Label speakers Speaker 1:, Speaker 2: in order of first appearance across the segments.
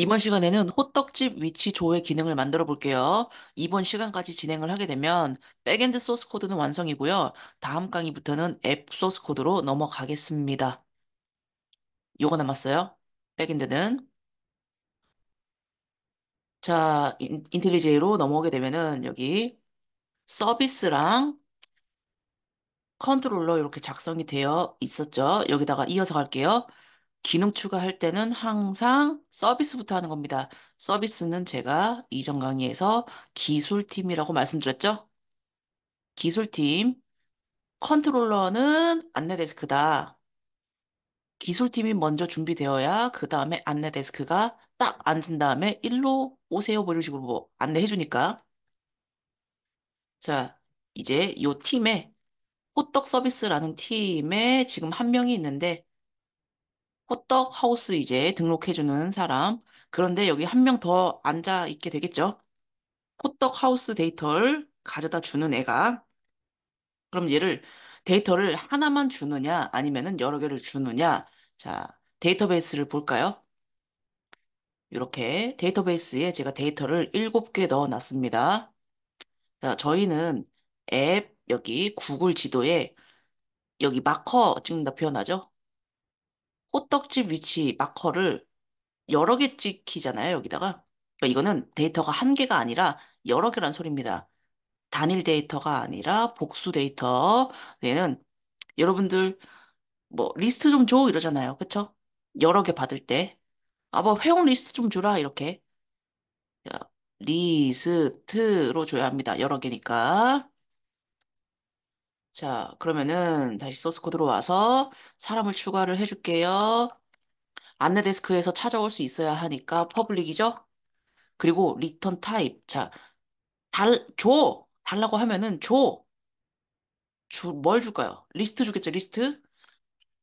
Speaker 1: 이번 시간에는 호떡집 위치 조회 기능을 만들어 볼게요. 이번 시간까지 진행을 하게 되면 백엔드 소스 코드는 완성이고요. 다음 강의부터는 앱 소스 코드로 넘어가겠습니다. 요거 남았어요. 백엔드는. 자, 인텔리제이로 넘어오게 되면은 여기 서비스랑 컨트롤러 이렇게 작성이 되어 있었죠. 여기다가 이어서 갈게요. 기능 추가할 때는 항상 서비스부터 하는 겁니다. 서비스는 제가 이전 강의에서 기술팀이라고 말씀드렸죠? 기술팀, 컨트롤러는 안내데스크다. 기술팀이 먼저 준비되어야 그 다음에 안내데스크가 딱 앉은 다음에 일로 오세요. 뭐 이런 식으로 뭐 안내해 주니까. 자, 이제 요 팀에 호떡 서비스라는 팀에 지금 한 명이 있는데 호떡 하우스 이제 등록해주는 사람. 그런데 여기 한 명 더 앉아 있게 되겠죠? 호떡 하우스 데이터를 가져다 주는 애가. 그럼 얘를 데이터를 하나만 주느냐 아니면은 여러 개를 주느냐. 자, 데이터베이스를 볼까요? 이렇게 데이터베이스에 제가 데이터를 7개 넣어 놨습니다. 자, 저희는 앱 여기 구글 지도에 여기 마커 찍는다 표현하죠? 호떡집 위치 마커를 여러 개 찍히잖아요, 여기다가. 그러니까 이거는 데이터가 한 개가 아니라 여러 개란 소리입니다. 단일 데이터가 아니라 복수 데이터. 얘는 여러분들 뭐 리스트 좀 줘 이러잖아요. 그쵸? 여러 개 받을 때. 아, 뭐 회원 리스트 좀 주라 이렇게. 자, 리스트로 줘야 합니다. 여러 개니까. 자, 그러면은 다시 소스 코드로 와서 사람을 추가를 해줄게요. 안내 데스크에서 찾아올 수 있어야 하니까 퍼블릭이죠? 그리고 리턴 타입. 자, 줘! 달라고 하면은 줘! 뭘 줄까요? 리스트 주겠죠, 리스트?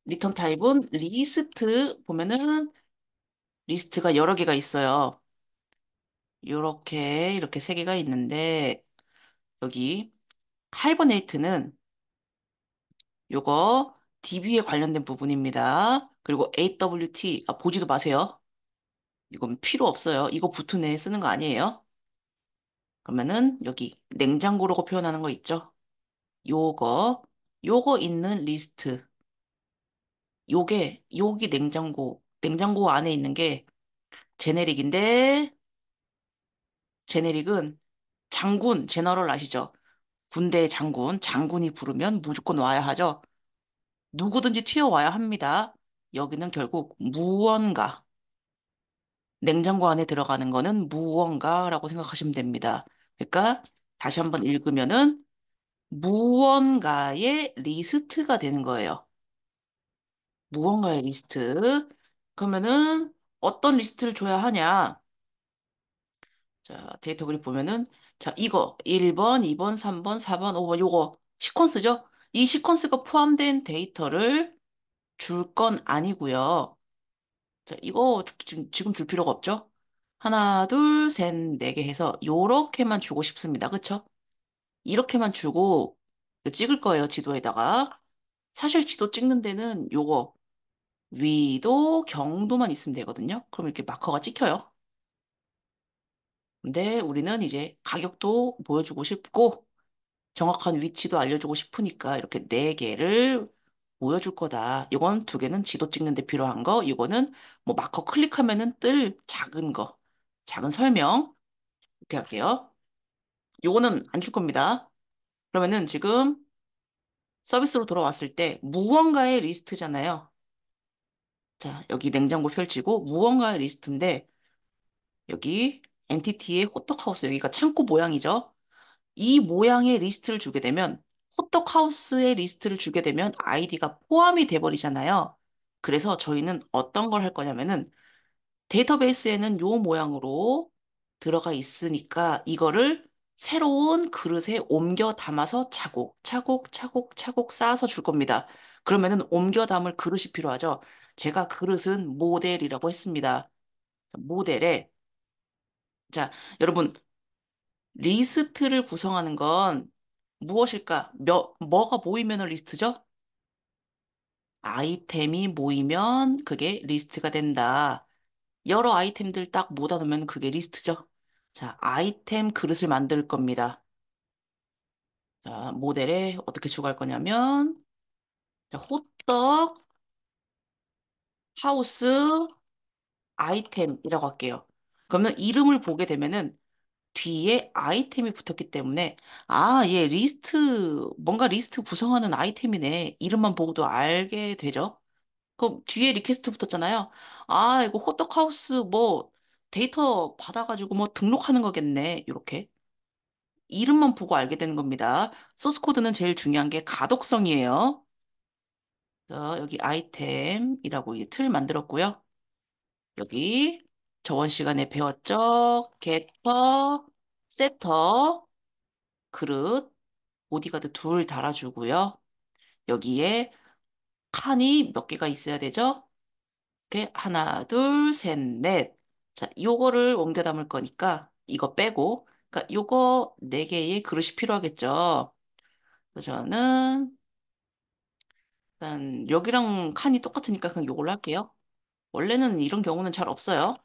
Speaker 1: 리턴 타입은 리스트 보면은 리스트가 여러 개가 있어요. 이렇게 세 개가 있는데 여기 하이버네이트는 요거 DB에 관련된 부분입니다. 그리고 AWT 보지도 마세요. 이건 필요 없어요. 이거 붙은 애 쓰는 거 아니에요. 그러면은 여기 냉장고라고 표현하는 거 있죠? 요거 요거 있는 리스트. 요게 여기 냉장고 안에 있는 게 제네릭인데 제네릭은 장군 제너럴 아시죠? 군대 장군이 부르면 무조건 와야 하죠. 누구든지 튀어와야 합니다. 여기는 결국 무언가 냉장고 안에 들어가는 거는 무언가라고 생각하시면 됩니다. 그러니까 다시 한번 읽으면은 무언가의 리스트가 되는 거예요. 무언가의 리스트. 그러면은 어떤 리스트를 줘야 하냐? 자, 데이터 그립 보면은 자, 이거 1번, 2번, 3번, 4번, 5번 요거 시퀀스죠? 이 시퀀스가 포함된 데이터를 줄 건 아니고요. 자, 이거 지금 줄 필요가 없죠? 하나, 둘, 셋, 네 개 해서 요렇게만 주고 싶습니다. 그쵸? 이렇게만 주고 찍을 거예요, 지도에다가. 사실 지도 찍는 데는 요거 위도 경도만 있으면 되거든요. 그럼 이렇게 마커가 찍혀요. 근데 우리는 이제 가격도 보여주고 싶고 정확한 위치도 알려주고 싶으니까 이렇게 네 개를 보여줄 거다. 이건 두 개는 지도 찍는 데 필요한 거, 이거는 뭐 마커 클릭하면은 뜰 작은 거, 작은 설명 이렇게 할게요. 요거는 안 줄 겁니다. 그러면은 지금 서비스로 돌아왔을 때 무언가의 리스트잖아요. 자, 여기 냉장고 펼치고 무언가의 리스트인데 여기 엔티티의 호떡하우스 여기가 창고 모양이죠. 이 모양의 리스트를 주게 되면 호떡하우스의 리스트를 주게 되면 아이디가 포함이 돼버리잖아요. 그래서 저희는 어떤 걸 할 거냐면은 데이터베이스에는 요 모양으로 들어가 있으니까 이거를 새로운 그릇에 옮겨 담아서 차곡 쌓아서 줄 겁니다. 그러면은 옮겨 담을 그릇이 필요하죠. 제가 그릇은 모델이라고 했습니다. 모델에 자, 여러분 리스트를 구성하는 건 무엇일까? 뭐가 모이면 리스트죠? 아이템이 모이면 그게 리스트가 된다. 여러 아이템들 딱 모아 놓으면 그게 리스트죠. 자, 아이템 그릇을 만들 겁니다. 자, 모델에 어떻게 추가할 거냐면, 자, 호떡, 하우스, 아이템이라고 할게요. 그러면 이름을 보게 되면은 뒤에 아이템이 붙었기 때문에, 아, 얘 뭔가 리스트 구성하는 아이템이네. 이름만 보고도 알게 되죠. 그럼 뒤에 리퀘스트 붙었잖아요. 아, 이거 호떡하우스 뭐 데이터 받아가지고 뭐 등록하는 거겠네. 이렇게. 이름만 보고 알게 되는 겁니다. 소스 코드는 제일 중요한 게 가독성이에요. 그래서 여기 아이템이라고 이 틀 만들었고요. 여기 저번 시간에 배웠죠? 게터, 세터, 그릇, 보디가드 둘 달아주고요. 여기에 칸이 몇 개가 있어야 되죠? 이렇게 하나, 둘, 셋, 넷. 자, 요거를 옮겨 담을 거니까 이거 빼고, 그러니까 요거 네 개의 그릇이 필요하겠죠. 그래서 저는 일단 여기랑 칸이 똑같으니까 그냥 요걸로 할게요. 원래는 이런 경우는 잘 없어요.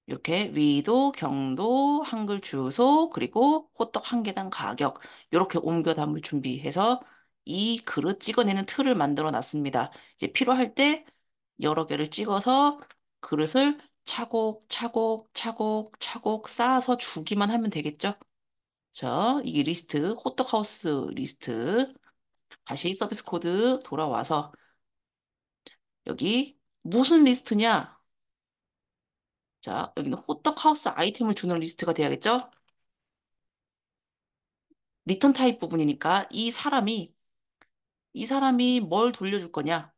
Speaker 1: 이렇게 위도, 경도, 한글 주소, 그리고 호떡 한 개당 가격 이렇게 옮겨 담을 준비해서 이 그릇 찍어내는 틀을 만들어 놨습니다. 이제 필요할 때 여러 개를 찍어서 그릇을 차곡차곡 차곡차곡 쌓아서 주기만 하면 되겠죠? 자, 이게 리스트, 호떡하우스 리스트. 다시 서비스 코드 돌아와서 여기 무슨 리스트냐? 자, 여기는 호떡하우스 아이템을 주는 리스트가 돼야겠죠? 리턴 타입 부분이니까 이 사람이 뭘 돌려줄 거냐?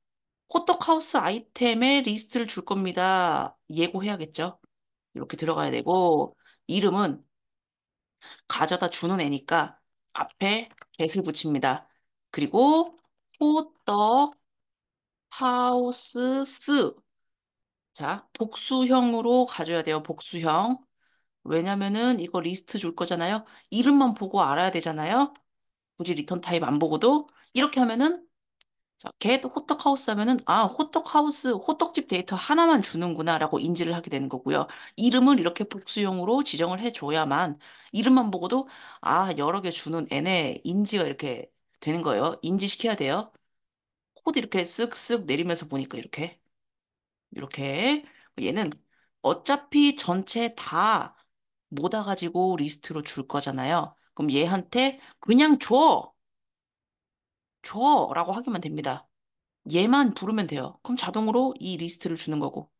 Speaker 1: 호떡하우스 아이템의 리스트를 줄 겁니다. 예고해야겠죠? 이렇게 들어가야 되고, 이름은 가져다 주는 애니까 앞에 get을 붙입니다. 그리고 호떡 하우스 자, 복수형으로 가져야 돼요. 복수형. 왜냐면은 이거 리스트 줄 거잖아요. 이름만 보고 알아야 되잖아요. 굳이 리턴 타입 안 보고도 이렇게 하면은 자, get 호떡하우스 하면은 아, 호떡하우스 호떡집 데이터 하나만 주는구나라고 인지를 하게 되는 거고요. 이름을 이렇게 복수형으로 지정을 해줘야만 이름만 보고도 아, 여러 개 주는 애네 인지가 이렇게 되는 거예요. 인지시켜야 돼요. 코드 이렇게 쓱쓱 내리면서 보니까 이렇게 얘는 어차피 전체 다 모아가지고 리스트로 줄 거잖아요. 그럼 얘한테 그냥 줘라고 하기만 됩니다. 얘만 부르면 돼요. 그럼 자동으로 이 리스트를 주는 거고.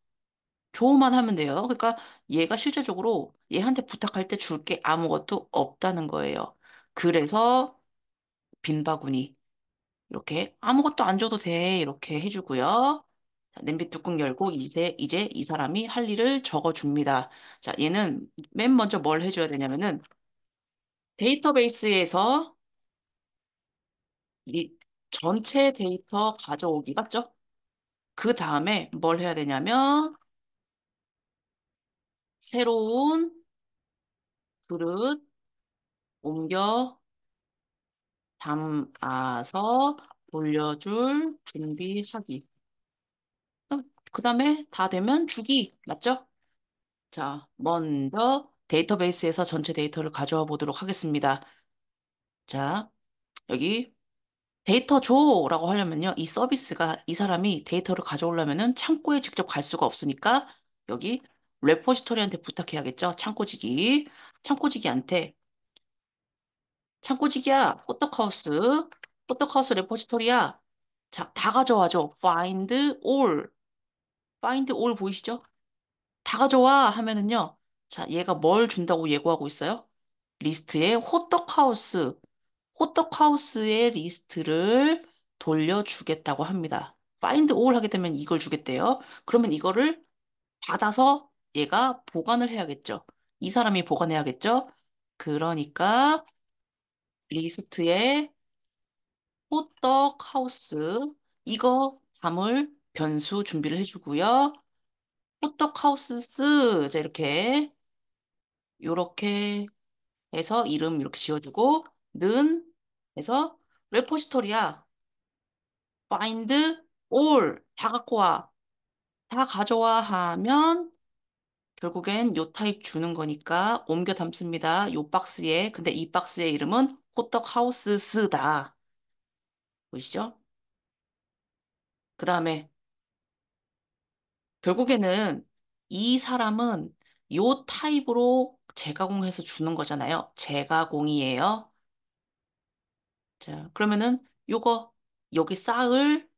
Speaker 1: 줘만 하면 돼요. 그러니까 얘가 실제적으로 얘한테 부탁할 때 줄 게 아무것도 없다는 거예요. 그래서 빈바구니 이렇게 아무것도 안 줘도 돼 이렇게 해주고요. 자, 냄비 뚜껑 열고 이제 이 사람이 할 일을 적어줍니다. 자, 얘는 맨 먼저 뭘 해줘야 되냐면은 데이터베이스에서 이 전체 데이터 가져오기 맞죠? 그 다음에 뭘 해야 되냐면 새로운 그릇 옮겨 담아서 돌려줄 준비하기. 그 다음에 다 되면 주기. 맞죠? 자, 먼저 데이터베이스에서 전체 데이터를 가져와 보도록 하겠습니다. 자, 여기 데이터 줘라고 하려면요. 이 서비스가 이 사람이 데이터를 가져오려면은 창고에 직접 갈 수가 없으니까 여기 레포지토리한테 부탁해야겠죠. 창고지기한테 창고지기야, 호떡하우스 레포지토리야. 자, 다 가져와줘. find all 보이시죠? 다 가져와 하면은요. 자, 얘가 뭘 준다고 예고하고 있어요? 리스트에 호떡하우스의 리스트를 돌려주겠다고 합니다. find all 하게 되면 이걸 주겠대요. 그러면 이거를 받아서 얘가 보관을 해야겠죠. 이 사람이 보관해야겠죠. 그러니까 리스트에 호떡하우스 이거 담을 변수 준비를 해주고요. 호떡하우스 자 이렇게 해서 이름 이렇게 지어주고 는 해서 레포지토리야 find all 다 갖고 와 다 가져와 하면 결국엔 요 타입 주는 거니까 옮겨 담습니다. 요 박스에. 근데 이 박스의 이름은 호떡 하우스 스다. 보이시죠? 그 다음에 결국에는 이 사람은 요 타입으로 재가공해서 주는 거잖아요. 재가공이에요. 자, 그러면은 요거 여기 쌓을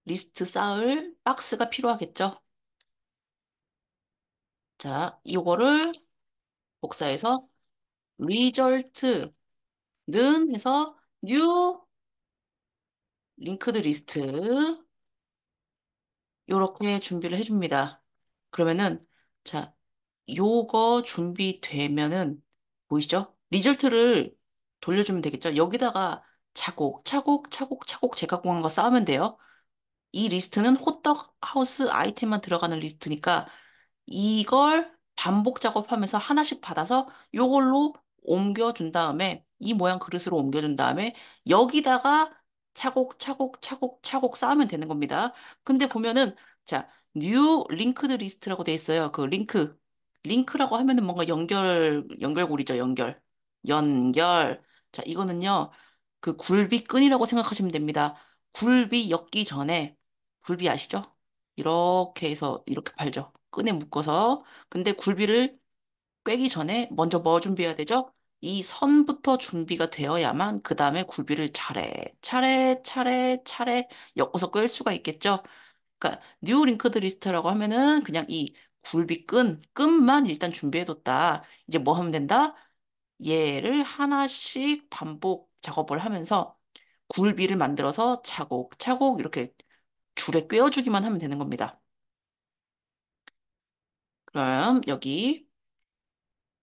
Speaker 1: 리스트 쌓을 박스가 필요하겠죠? 자, 요거를 복사해서 result는 해서 new linked list 요렇게 준비를 해줍니다. 그러면은 자, 요거 준비되면은 보이죠? 리절트를 돌려주면 되겠죠? 여기다가 차곡 재가공한 거 쌓으면 돼요. 이 리스트는 호떡 하우스 아이템만 들어가는 리스트니까 이걸 반복 작업하면서 하나씩 받아서 요걸로 옮겨준 다음에 이 모양 그릇으로 옮겨준 다음에 여기다가 차곡 쌓으면 되는 겁니다. 근데 보면은 자, 뉴 링크드 리스트라고 돼 있어요. 그 링크라고 하면은 뭔가 연결고리죠, 연결. 자, 이거는요. 그 굴비 끈이라고 생각하시면 됩니다. 굴비 엮기 전에 굴비 아시죠? 이렇게 해서 이렇게 팔죠. 끈에 묶어서. 근데 굴비를 꿰기 전에 먼저 뭐 준비해야 되죠? 이 선부터 준비가 되어야만 그 다음에 굴비를 차례 엮어서 꿰 수가 있겠죠? 그러니까 뉴 링크드 리스트라고 하면은 그냥 이 굴비 끈만 일단 준비해뒀다. 이제 뭐 하면 된다? 얘를 하나씩 반복 작업을 하면서 굴비를 만들어서 차곡차곡 이렇게 줄에 꿰어주기만 하면 되는 겁니다. 그럼 여기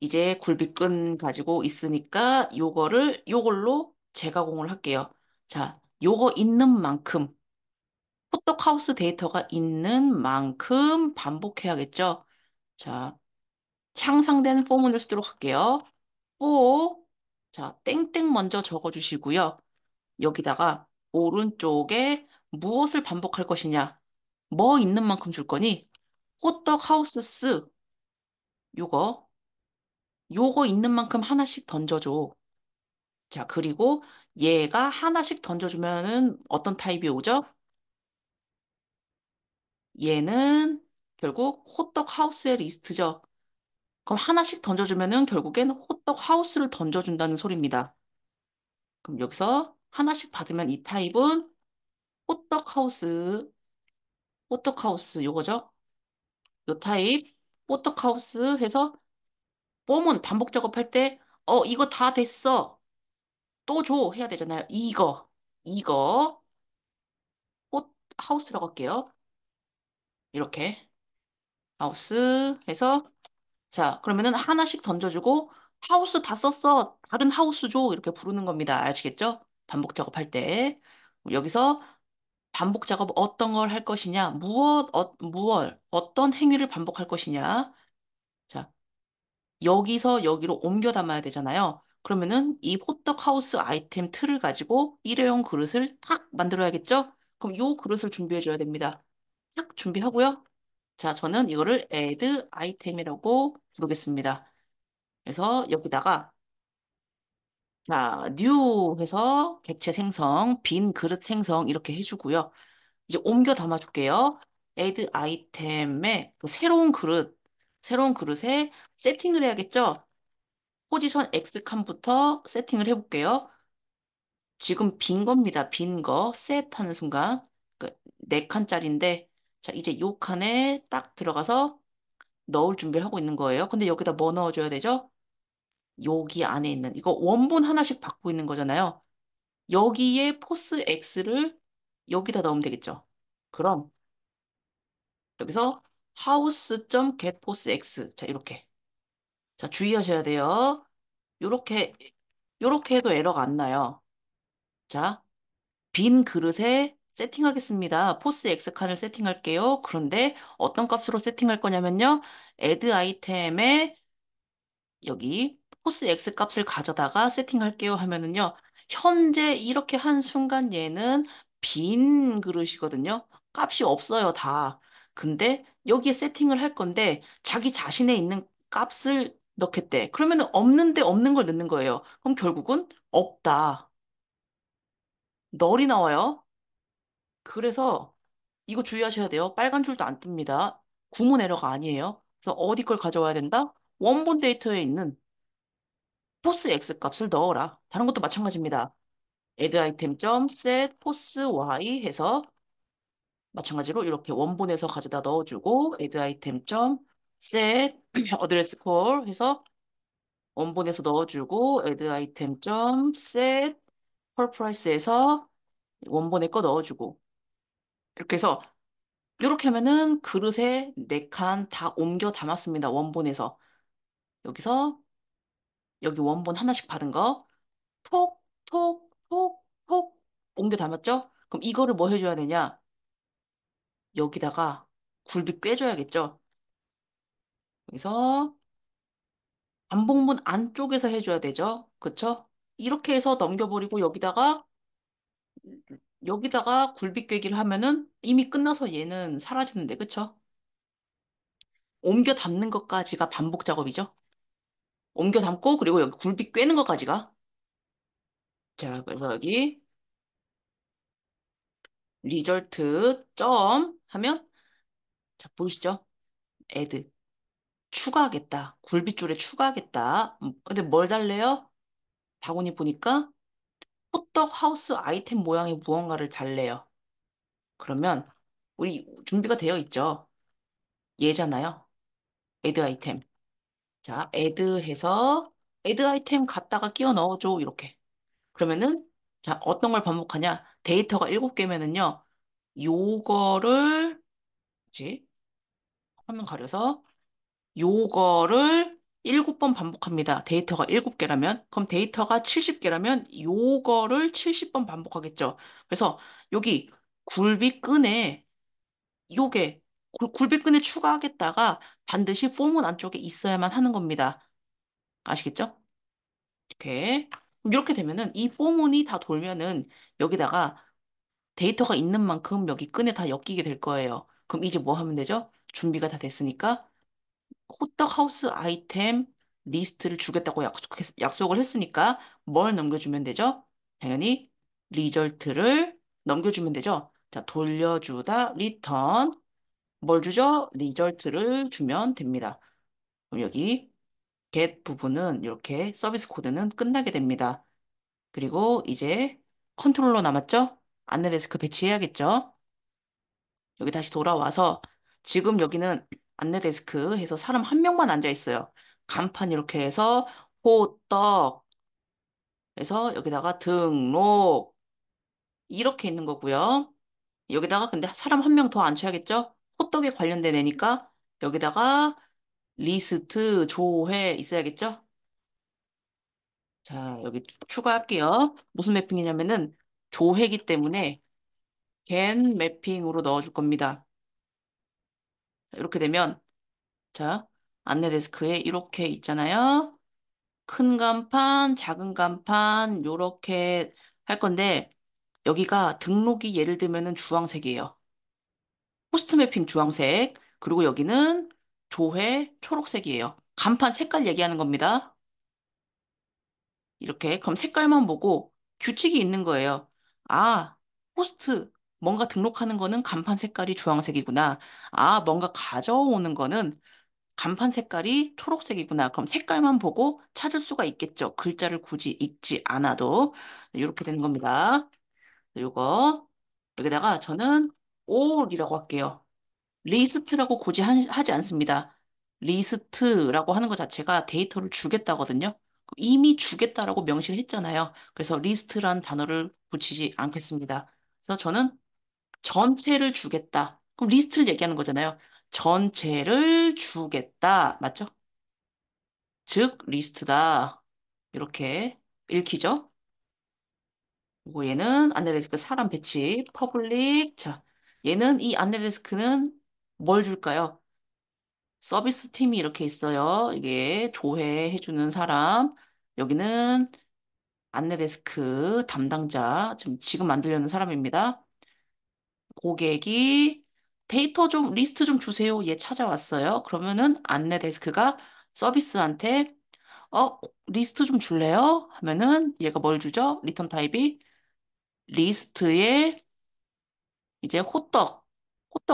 Speaker 1: 이제 굴비끈 가지고 있으니까 요걸로 재가공을 할게요. 자, 요거 있는 만큼, 호떡하우스 데이터가 있는 만큼 반복해야겠죠? 자, 향상된 포문을 쓰도록 할게요. 뽀, 자, 땡땡 먼저 적어주시고요. 여기다가 오른쪽에 무엇을 반복할 것이냐? 뭐 있는 만큼 줄 거니? 호떡하우스 요거, 요거 있는 만큼 하나씩 던져줘. 자, 그리고 얘가 하나씩 던져주면은 어떤 타입이 오죠? 얘는 결국 호떡 하우스의 리스트죠. 그럼 하나씩 던져주면은 결국엔 호떡 하우스를 던져준다는 소리입니다. 그럼 여기서 하나씩 받으면 이 타입은 호떡 하우스, 호떡 하우스 요거죠? 요 타입, 호떡 하우스 해서 봄은 반복 작업할 때, 이거 다 됐어. 또 줘. 해야 되잖아요. 이거, 꽃 하우스라고 할게요. 이렇게. 하우스 해서 자, 그러면은 하나씩 던져주고 하우스 다 썼어. 다른 하우스 줘. 이렇게 부르는 겁니다. 아시겠죠? 반복 작업할 때. 여기서 반복 작업 어떤 걸 할 것이냐? 어떤 행위를 반복할 것이냐? 자, 여기서 여기로 옮겨 담아야 되잖아요. 그러면은 이 호떡 하우스 아이템 틀을 가지고 일회용 그릇을 탁 만들어야겠죠? 그럼 요 그릇을 준비해 줘야 됩니다. 딱 준비하고요. 자, 저는 이거를 add 아이템이라고 부르겠습니다. 그래서 여기다가 자, new 해서 객체 생성, 빈 그릇 생성 이렇게 해주고요. 이제 옮겨 담아줄게요. add 아이템에 그 새로운 그릇에 세팅을 해야겠죠? 포지션 X 칸부터 세팅을 해볼게요. 지금 빈 겁니다. 빈 거. 셋 하는 순간. 그, 네 칸짜리인데, 자, 이제 요 칸에 딱 들어가서 넣을 준비를 하고 있는 거예요. 근데 여기다 뭐 넣어줘야 되죠? 여기 안에 있는, 이거 원본 하나씩 받고 있는 거잖아요. 여기에 포스 X를 여기다 넣으면 되겠죠. 그럼 여기서 house.getPoseX. 자, 이렇게. 자, 주의하셔야 돼요. 요렇게, 요렇게 해도 에러가 안 나요. 자, 빈 그릇에 세팅하겠습니다. 포스 X 칸을 세팅할게요. 그런데 어떤 값으로 세팅할 거냐면요. add 아이템에 여기 포스 X 값을 가져다가 세팅할게요 하면은요. 현재 이렇게 한 순간 얘는 빈 그릇이거든요. 값이 없어요, 다. 근데 여기에 세팅을 할 건데 자기 자신에 있는 값을 넣겠대. 그러면은 없는데 없는 걸 넣는 거예요. 그럼 결국은 없다. 널이 나와요. 그래서 이거 주의하셔야 돼요. 빨간 줄도 안 뜹니다. 구문 에러가 아니에요. 그래서 어디 걸 가져와야 된다? 원본 데이터에 있는 포스 X 값을 넣어라. 다른 것도 마찬가지입니다. add item 점 set 포스 Y 해서 마찬가지로 이렇게 원본에서 가져다 넣어주고 add item 점 set address call 해서 원본에서 넣어주고 add item 점 set call price에서 원본에 거 넣어주고 이렇게 해서 이렇게 하면은 그릇에 네 칸 다 옮겨 담았습니다. 원본에서. 여기서 여기 원본 하나씩 받은 거 톡, 톡, 톡, 톡 옮겨 담았죠? 그럼 이거를 뭐 해줘야 되냐? 여기다가 굴비 꿰줘야겠죠? 여기서 반복문 안쪽에서 해줘야 되죠? 그쵸? 이렇게 해서 넘겨버리고 여기다가 굴비 꿰기를 하면은 이미 끝나서 얘는 사라지는데, 그쵸? 옮겨 담는 것까지가 반복 작업이죠? 옮겨 담고 그리고 여기 굴비 꿰는 것까지가 자, 그래서 여기 리절트 점 하면 자, 보이시죠? add 추가하겠다. 굴빗줄에 추가하겠다. 근데 뭘 달래요? 바구니 보니까 호떡 하우스 아이템 모양의 무언가를 달래요. 그러면 우리 준비가 되어 있죠? 얘잖아요. add 아이템. 자, add 해서 add 아이템 갖다가 끼워 넣어줘. 이렇게. 그러면은 자, 어떤 걸 반복하냐? 데이터가 7개면은요. 요거를 뭐지? 화면 가려서 요거를 7번 반복합니다. 데이터가 7개라면. 그럼 데이터가 70개라면 요거를 70번 반복하겠죠. 그래서 여기 굴비끈에 요게 굴비끈에 추가하겠다가 반드시 폼은 안쪽에 있어야만 하는 겁니다. 아시겠죠? 이렇게. 그럼 이렇게 되면은 이 포문이 다 돌면은 여기다가 데이터가 있는 만큼 여기 끈에 다 엮이게 될 거예요. 그럼 이제 뭐 하면 되죠? 준비가 다 됐으니까 호떡 하우스 아이템 리스트를 주겠다고 약속을 했으니까 뭘 넘겨주면 되죠? 당연히 리절트를 넘겨주면 되죠. 자, 돌려주다 리턴 뭘 주죠? 리절트를 주면 됩니다. 그럼 여기 get 부분은 이렇게 서비스 코드는 끝나게 됩니다. 그리고 이제 컨트롤러 남았죠? 안내 데스크 배치해야겠죠? 여기 다시 돌아와서 지금 여기는 안내 데스크 해서 사람 한 명만 앉아 있어요. 간판 이렇게 해서 호떡 해서 여기다가 등록 이렇게 있는 거고요. 여기다가 근데 사람 한 명 더 앉혀야겠죠? 호떡에 관련된 애니까 여기다가 리스트 조회 있어야겠죠? 자, 여기 추가할게요. 무슨 매핑이냐면은 조회기 때문에 겐 매핑으로 넣어줄 겁니다. 이렇게 되면 자, 안내 데스크에 이렇게 있잖아요. 큰 간판, 작은 간판, 요렇게 할 건데, 여기가 등록이 예를 들면은 주황색이에요. 포스트 매핑 주황색. 그리고 여기는 조회 초록색이에요. 간판 색깔 얘기하는 겁니다. 이렇게. 그럼 색깔만 보고 규칙이 있는 거예요. 아, 포스트. 뭔가 등록하는 거는 간판 색깔이 주황색이구나. 아, 뭔가 가져오는 거는 간판 색깔이 초록색이구나. 그럼 색깔만 보고 찾을 수가 있겠죠. 글자를 굳이 읽지 않아도. 이렇게 되는 겁니다. 요거, 여기다가 저는 all이라고 할게요. 리스트라고 굳이 하지 않습니다. 리스트라고 하는 것 자체가 데이터를 주겠다거든요. 이미 주겠다라고 명시를 했잖아요. 그래서 리스트란 단어를 붙이지 않겠습니다. 그래서 저는 전체를 주겠다. 그럼 리스트를 얘기하는 거잖아요. 전체를 주겠다. 맞죠? 즉, 리스트다. 이렇게 읽히죠? 그리고 얘는 안내데스크 사람 배치, 퍼블릭. 자, 얘는 이 안내데스크는 뭘 줄까요? 서비스 팀이 이렇게 있어요. 이게 조회해주는 사람. 여기는 안내데스크 담당자. 지금 만들려는 사람입니다. 고객이 데이터 좀, 리스트 좀 주세요. 얘 찾아왔어요. 그러면은 안내 데스크가 서비스한테, 어, 리스트 좀 줄래요? 하면은 얘가 뭘 주죠? 리턴 타입이 리스트에 이제 호떡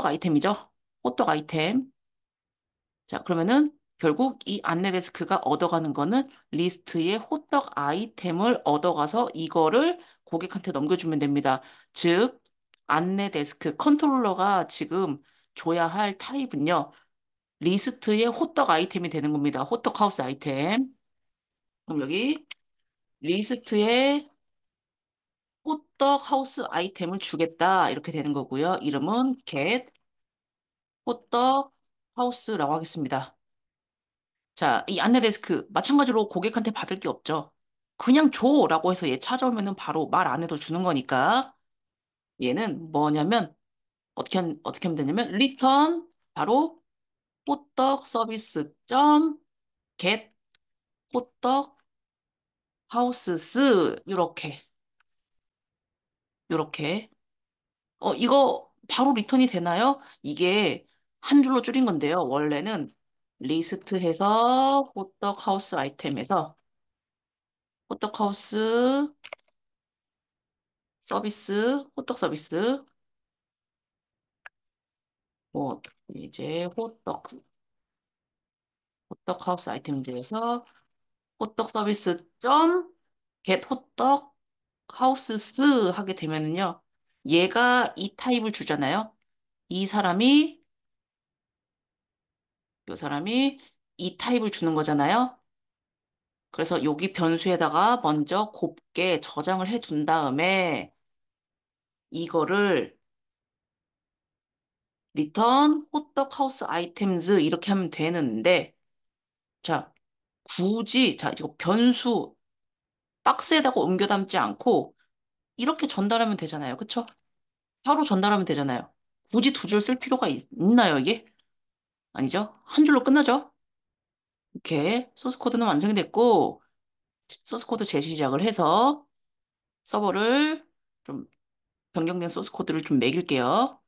Speaker 1: 아이템이죠. 호떡 아이템. 자, 그러면은 결국 이 안내 데스크가 얻어가는 거는 리스트의 호떡 아이템을 얻어가서 이거를 고객한테 넘겨주면 됩니다. 즉, 안내 데스크 컨트롤러가 지금 줘야 할 타입은요. 리스트의 호떡 아이템이 되는 겁니다. 호떡 하우스 아이템. 그럼 여기 리스트에 호떡 하우스 아이템을 주겠다. 이렇게 되는 거고요. 이름은 get 호떡 하우스라고 하겠습니다. 자, 이 안내 데스크 마찬가지로 고객한테 받을 게 없죠. 그냥 줘라고 해서 얘 찾아오면은 바로 말 안 해도 주는 거니까 얘는 뭐냐면 어떻게 하면 되냐면 return 바로 호떡 서비스 점 get 호떡 하우스스 요렇게 이거 바로 리턴이 되나요? 이게 한 줄로 줄인 건데요. 원래는 리스트해서 호떡 하우스 아이템에서 호떡 하우스 서비스, 호떡 서비스, 뭐, 이제 호떡 하우스 아이템들에서 호떡 서비스 점 get 호떡 하우스스 하게 되면은요, 얘가 이 타입을 주잖아요. 이 사람이, 이 사람이 이 타입을 주는 거잖아요. 그래서 여기 변수에다가 먼저 곱게 저장을 해 둔 다음에 이거를 return 호떡 하우스 아이템즈 이렇게 하면 되는데, 자, 굳이, 자, 이거 변수 박스에다가 옮겨 담지 않고 이렇게 전달하면 되잖아요. 그쵸? 바로 전달하면 되잖아요. 굳이 두 줄 쓸 필요가 나요 이게? 아니죠? 한 줄로 끝나죠? 이렇게 소스 코드는 완성이 됐고, 소스 코드 재시작을 해서 서버를 좀 변경된 소스 코드를 좀 매길게요.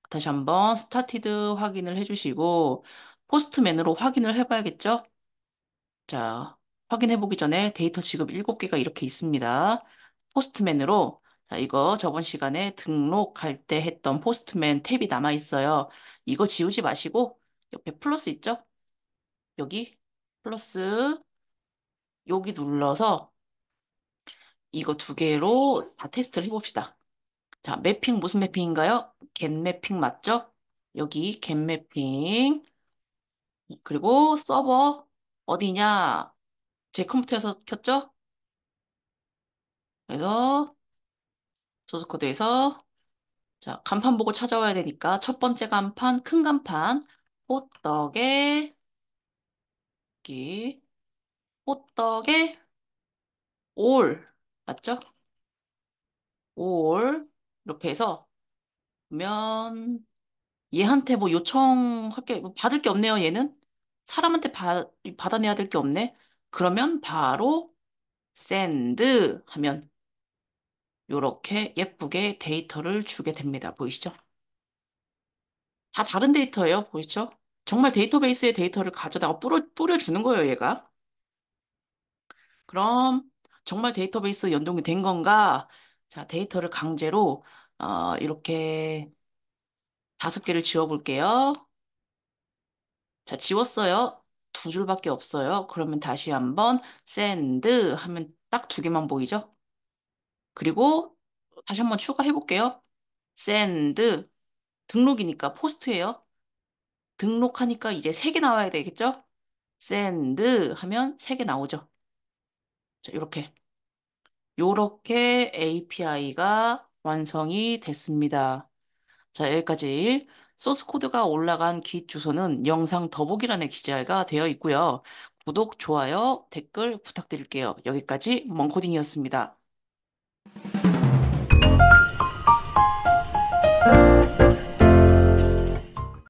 Speaker 1: 다시 한번 스타티드 확인을 해주시고, 포스트맨으로 확인을 해봐야겠죠? 자, 확인해 보기 전에 데이터 지급 7개가 이렇게 있습니다. 포스트맨으로, 자, 이거 저번 시간에 등록할 때 했던 포스트맨 탭이 남아 있어요. 이거 지우지 마시고, 옆에 플러스 있죠? 여기, 플러스, 여기 눌러서 이거 두 개로 다 테스트를 해봅시다. 자, 매핑 무슨 매핑인가요? 겟 매핑 맞죠? 여기 겟 매핑, 그리고 서버 어디냐? 제 컴퓨터에서 켰죠? 그래서 소스 코드에서 자, 간판 보고 찾아와야 되니까 첫 번째 간판, 큰 간판, 호떡에, 여기, 호떡에 올, 맞죠? 올, 이렇게 해서, 보면, 얘한테 뭐 요청할 게, 뭐 받을 게 없네요, 얘는. 사람한테 받아내야 될 게 없네. 그러면 바로 send 하면, 요렇게 예쁘게 데이터를 주게 됩니다. 보이시죠? 다 다른 데이터예요. 보이시죠? 정말 데이터베이스의 데이터를 가져다가 뿌려주는 거예요, 얘가. 그럼 정말 데이터베이스 연동이 된 건가? 자, 데이터를 강제로 이렇게 5개를 지워볼게요. 자, 지웠어요. 두 줄밖에 없어요. 그러면 다시 한번 send 하면 딱 2개만 보이죠? 그리고 다시 한번 추가해 볼게요. send 등록이니까 포스트예요. 등록하니까 이제 3개 나와야 되겠죠? send 하면 3개 나오죠. 자, 요렇게 API가 완성이 됐습니다. 자, 여기까지 소스 코드가 올라간 깃 주소는 영상 더보기란에 기재가 되어 있고요. 구독, 좋아요, 댓글 부탁드릴게요. 여기까지 멍코딩이었습니다.